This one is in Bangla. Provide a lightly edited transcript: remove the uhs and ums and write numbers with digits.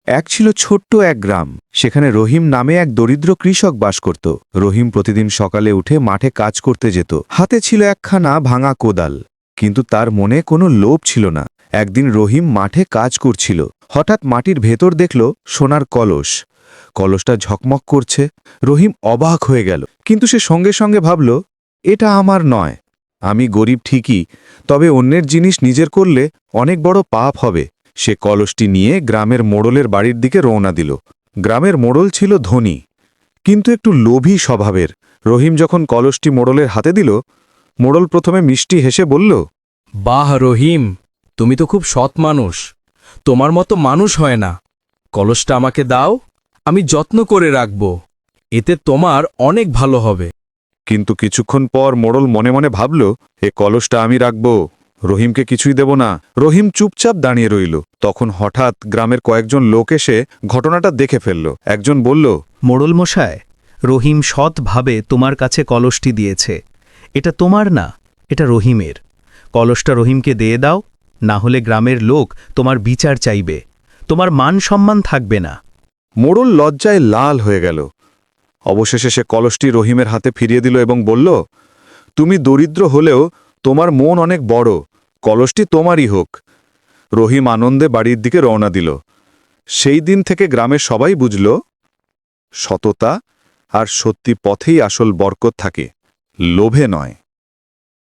এক ছিল ছোট্ট এক গ্রাম। সেখানে রহিম নামে এক দরিদ্র কৃষক বাস করত। রহিম প্রতিদিন সকালে উঠে মাঠে কাজ করতে যেত। হাতে ছিল একখানা ভাঙা কোদাল, কিন্তু তার মনে কোনো লোভ ছিল না। একদিন রহিম মাঠে কাজ করছিল। হঠাৎ মাটির ভেতর দেখল সোনার কলস। কলসটা ঝকমক করছে। রহিম অবাক হয়ে গেল, কিন্তু সে সঙ্গে সঙ্গে ভাবল, এটা আমার নয়। আমি গরিব ঠিকই, তবে অন্যের জিনিস নিজের করলে অনেক বড় পাপ হবে। সে কলসটি নিয়ে গ্রামের মোড়লের বাড়ির দিকে রওনা দিল। গ্রামের মোড়ল ছিল ধনী, কিন্তু একটু লোভী স্বভাবের। রহিম যখন কলসটি মোড়লের হাতে দিল, মোড়ল প্রথমে মিষ্টি হেসে বলল, বাহ রহিম, তুমি তো খুব সৎ মানুষ। তোমার মতো মানুষ হয় না। কলসটা আমাকে দাও, আমি যত্ন করে রাখব। এতে তোমার অনেক ভালো হবে। কিন্তু কিছুক্ষণ পর মোড়ল মনে মনে ভাবল, এ কলসটা আমি রাখব, রহিমকে কিছুই দেব না। রহিম চুপচাপ দাঁড়িয়ে রইল। তখন হঠাৎ গ্রামের কয়েকজন লোক এসে ঘটনাটা দেখে ফেলল। একজন বলল, মোড়ল মশায়, রহিম সৎভাবে তোমার কাছে কলসটি দিয়েছে। এটা তোমার না, এটা রহিমের। কলসটা রহিমকে দিয়ে দাও, না হলে গ্রামের লোক তোমার বিচার চাইবে। তোমার মান সম্মান থাকবে না। মোড়ল লজ্জায় লাল হয়ে গেল। অবশেষে সে কলসটি রহিমের হাতে ফিরিয়ে দিল এবং বলল, তুমি দরিদ্র হলেও তোমার মন অনেক বড়, কলসটি তোমারই হোক। রহিম আনন্দে বাড়ির দিকে রওনা দিল। সেই দিন থেকে গ্রামের সবাই বুঝল, সততা আর সত্যি পথেই আসল বরকত থাকে, লোভে নয়।